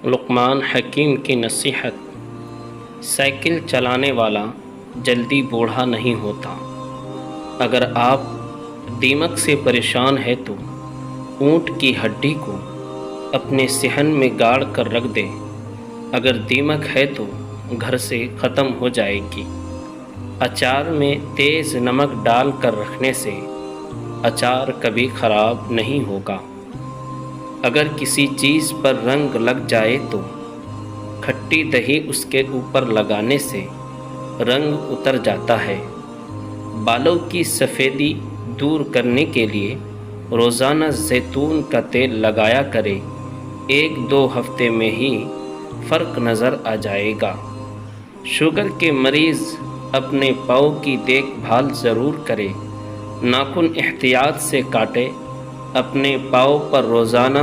لقمان حکیم کی نصیحت۔ سائیکل چلانے والا جلدی بوڑھا نہیں ہوتا۔ اگر آپ دیمک سے پریشان ہے تو اونٹ کی ہڈی کو اپنے صحن میں گاڑ کر رکھ دے۔ اگر دیمک ہے تو گھر سے ختم ہو جائے گی۔ اچار میں تیز نمک ڈال کر رکھنے سے اچار کبھی خراب نہیں ہوگا۔ اگر کسی چیز پر رنگ لگ جائے تو کھٹی دہی اس کے اوپر لگانے سے رنگ اتر جاتا ہے۔ بالوں کی سفیدی دور کرنے کے لیے روزانہ زیتون کا تیل لگایا کرے۔ 1-2 ہفتے میں ہی فرق نظر آ جائے گا۔ شوگر کے مریض اپنے پاؤں کی دیکھ بھال ضرور کرے۔ ناخن احتیاط سے کاٹے۔ اپنے پاؤں پر روزانہ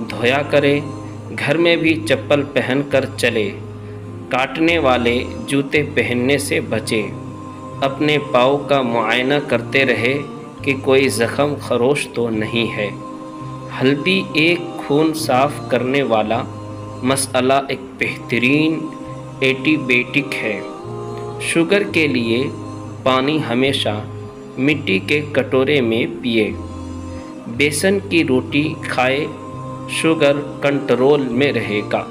دھویا کرے۔ گھر میں بھی چپل پہن کر چلے۔ کاٹنے والے جوتے پہننے سے بچے۔ اپنے پاؤں کا معائنہ کرتے رہے کہ کوئی زخم خروش تو نہیں ہے۔ ہلدی ایک خون صاف کرنے والا مسئلہ ایک بہترین اینٹی بائیوٹک ہے۔ شوگر کے لیے پانی ہمیشہ مٹی کے کٹورے میں پیے۔ بیسن کی روٹی کھائے، شوگر کنٹرول میں رہے گا۔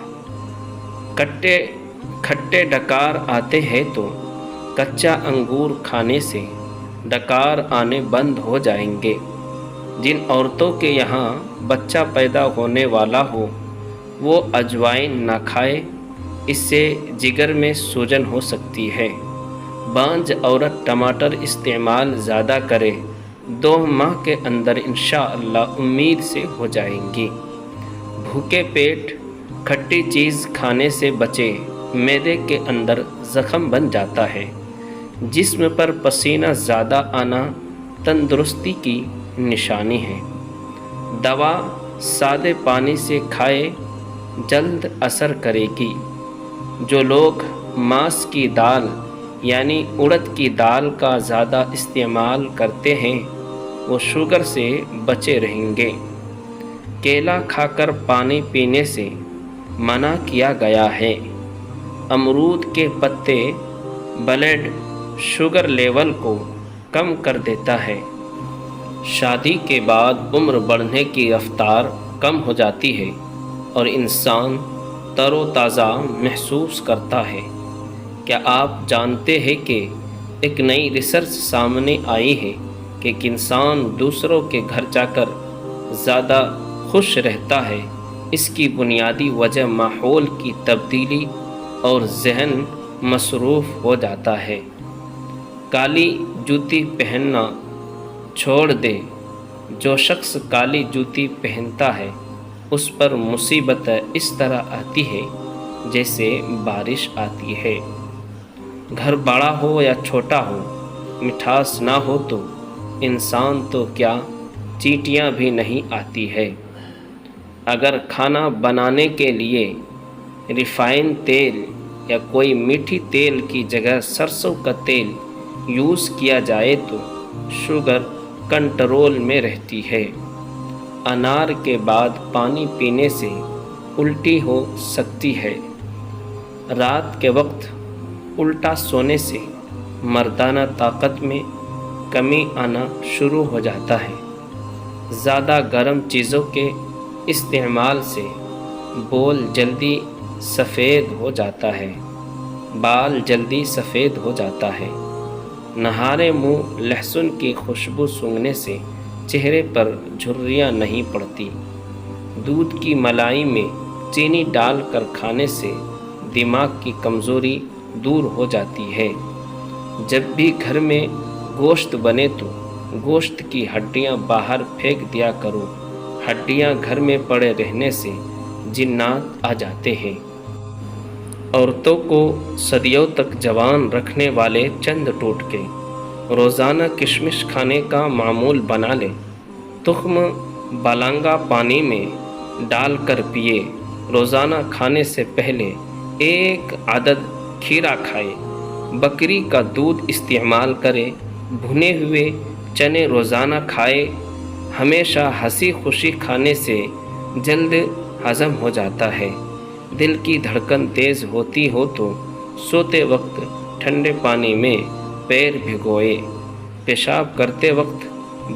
کھٹے ڈکار آتے ہیں تو کچا انگور کھانے سے ڈکار آنے بند ہو جائیں گے۔ جن عورتوں کے یہاں بچہ پیدا ہونے والا ہو وہ اجوائن نہ کھائے، اس سے جگر میں سوجن ہو سکتی ہے۔ بانجھ عورت ٹماٹر استعمال زیادہ کرے، 2 ماہ کے اندر انشاءاللہ امید سے ہو جائیں گی۔ بھوکے پیٹ کھٹی چیز کھانے سے بچے، معدے کے اندر زخم بن جاتا ہے۔ جسم پر پسینہ زیادہ آنا تندرستی کی نشانی ہے۔ دوا سادے پانی سے کھائے، جلد اثر کرے گی۔ جو لوگ ماس کی دال یعنی اڑد کی دال کا زیادہ استعمال کرتے ہیں وہ شوگر سے بچے رہیں گے۔ کیلا کھا کر پانی پینے سے منع کیا گیا ہے۔ امرود کے پتے بلڈ شوگر لیول کو کم کر دیتا ہے۔ شادی کے بعد عمر بڑھنے کی رفتار کم ہو جاتی ہے اور انسان تر و تازہ محسوس کرتا ہے۔ کیا آپ جانتے ہیں کہ ایک نئی ریسرچ سامنے آئی ہے کہ ایک انسان دوسروں کے گھر جا کر زیادہ خوش رہتا ہے؟ اس کی بنیادی وجہ ماحول کی تبدیلی اور ذہن مصروف ہو جاتا ہے۔ کالی جوتی پہننا چھوڑ دے۔ جو شخص کالی جوتی پہنتا ہے اس پر مصیبت اس طرح آتی ہے جیسے بارش آتی ہے۔ گھر بڑا ہو یا چھوٹا ہو، مٹھاس نہ ہو تو انسان تو کیا چیٹیاں بھی نہیں آتی ہے۔ اگر کھانا بنانے کے لیے ریفائن تیل یا کوئی میٹھی تیل کی جگہ سرسوں کا تیل یوز کیا جائے تو شوگر کنٹرول میں رہتی ہے۔ انار کے بعد پانی پینے سے الٹی ہو سکتی ہے۔ رات کے وقت الٹا سونے سے مردانہ طاقت میں کمی آنا شروع ہو جاتا ہے۔ زیادہ گرم چیزوں کے استعمال سے بال جلدی سفید ہو جاتا ہے۔ نہارے منہ لہسن کی خوشبو سونگھنے سے چہرے پر جھریاں نہیں پڑتی۔ دودھ کی ملائی میں چینی ڈال کر کھانے سے دماغ کی کمزوری دور ہو جاتی ہے۔ جب بھی گھر میں گوشت بنے تو گوشت کی ہڈیاں باہر پھینک دیا کرو۔ ہڈیاں گھر میں پڑے رہنے سے جنات آ جاتے ہیں۔ عورتوں کو صدیوں تک جوان رکھنے والے چند ٹوٹکے۔ روزانہ کشمش کھانے کا معمول بنا لیں۔ تخم بالانگا پانی میں ڈال کر پیے۔ روزانہ کھانے سے پہلے 1 عدد کھیرا کھائے۔ بکری کا دودھ استعمال کرے۔ بھنے ہوئے چنے روزانہ کھائے۔ ہمیشہ ہنسی خوشی کھانے سے جلد ہضم ہو جاتا ہے۔ دل کی دھڑکن تیز ہوتی ہو تو سوتے وقت ٹھنڈے پانی میں پیر بھگوئے۔ پیشاب کرتے وقت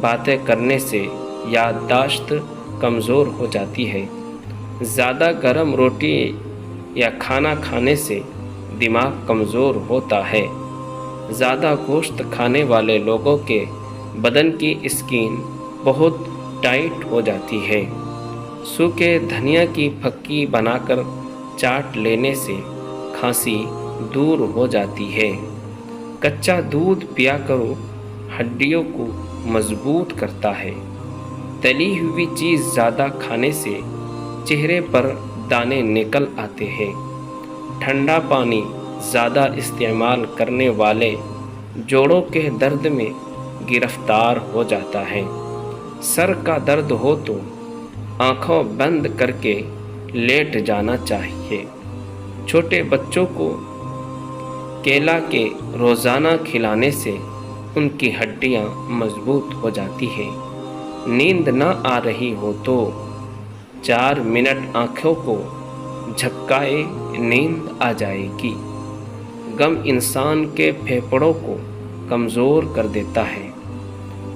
باتیں کرنے سے یادداشت کمزور ہو جاتی ہے۔ زیادہ گرم روٹی یا کھانا کھانے سے دماغ کمزور ہوتا ہے۔ زیادہ گوشت کھانے والے لوگوں کے بدن کی اسکن بہت ٹائٹ ہو جاتی ہے۔ سوکھے دھنیا کی پھکی بنا کر چاٹ لینے سے کھانسی دور ہو جاتی ہے۔ کچا دودھ پیا کرو، ہڈیوں کو مضبوط کرتا ہے۔ تلی ہوئی چیز زیادہ کھانے سے چہرے پر دانے نکل آتے ہیں۔ ٹھنڈا پانی زیادہ استعمال کرنے والے جوڑوں کے درد میں گرفتار ہو جاتا ہے۔ سر کا درد ہو تو آنکھوں بند کر کے لیٹ جانا چاہیے۔ چھوٹے بچوں کو کیلا کے روزانہ کھلانے سے ان کی ہڈیاں مضبوط ہو جاتی ہیں۔ نیند نہ آ رہی ہو تو 4 منٹ آنکھوں کو جھپکائے، نیند آ جائے گی۔ غم انسان کے پھیپھڑوں کو کمزور کر دیتا ہے۔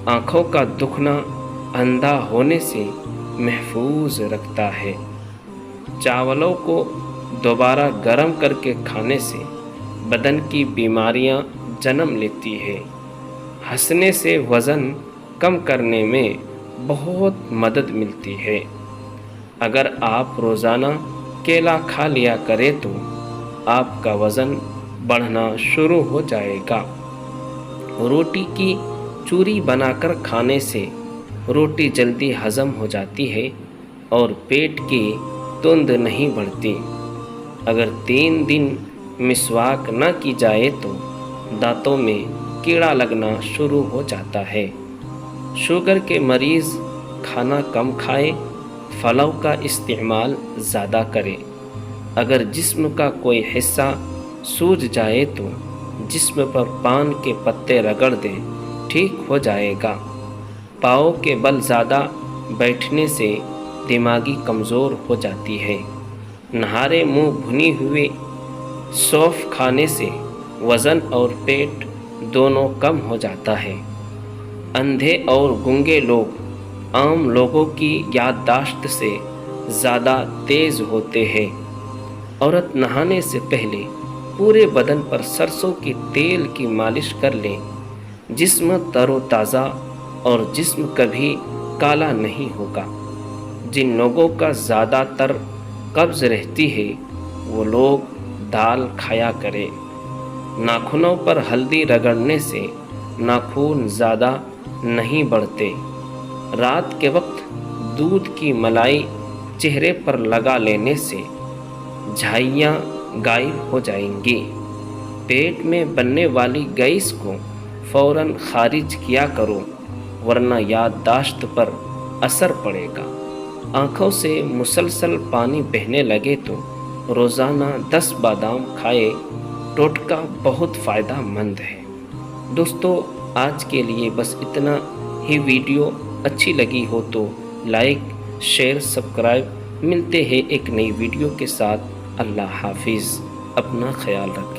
آنکھوں کا دکھنا اندھا ہونے سے محفوظ رکھتا ہے۔ چاولوں کو دوبارہ گرم کر کے کھانے سے بدن کی بیماریاں جنم لیتی ہے۔ ہنسنے سے وزن کم کرنے میں بہت مدد ملتی ہے۔ اگر آپ روزانہ کیلا کھا لیا کریں تو آپ کا وزن بڑھنا شروع ہو جائے گا۔ روٹی کی چوری بنا کر کھانے سے روٹی جلدی ہضم ہو جاتی ہے اور پیٹ کی تند نہیں بڑھتی۔ اگر 3 دن مسواک نہ کی جائے تو دانتوں میں کیڑا لگنا شروع ہو جاتا ہے۔ شوگر کے مریض کھانا کم کھائے، پھلوں کا استعمال زیادہ کرے۔ اگر جسم کا کوئی حصہ سوج جائے تو جسم پر پان کے پتے رگڑ دیں، ٹھیک ہو جائے گا۔ پاؤں کے بل زیادہ بیٹھنے سے دماغی کمزور ہو جاتی ہے۔ نہارے منہ بھنی ہوئی سونف کھانے سے وزن اور پیٹ دونوں کم ہو جاتا ہے۔ اندھے اور گونگے لوگ عام لوگوں کی یادداشت سے زیادہ تیز ہوتے ہیں۔ عورت نہانے سے پہلے پورے بدن پر سرسوں کی تیل کی مالش کر لے، جسم تر و تازہ اور جسم کبھی کالا نہیں ہوگا۔ جن لوگوں کا زیادہ تر قبض رہتی ہے وہ لوگ دال کھایا کرے۔ ناخنوں پر ہلدی رگڑنے سے ناخن زیادہ نہیں بڑھتے۔ رات کے وقت دودھ کی ملائی چہرے پر لگا لینے سے جھائیاں غائب ہو جائیں گی۔ پیٹ میں بننے والی گیس کو فوراً خارج کیا کرو ورنہ یادداشت پر اثر پڑے گا۔ آنکھوں سے مسلسل پانی بہنے لگے تو روزانہ 10 بادام کھائے۔ ٹوٹکا بہت فائدہ مند ہے۔ دوستو، آج کے لیے بس اتنا ہی۔ ویڈیو اچھی لگی ہو تو لائک، شیئر، سبسکرائب۔ ملتے ہیں ایک نئی ویڈیو کے ساتھ۔ اللہ حافظ۔ اپنا خیال رکھیں۔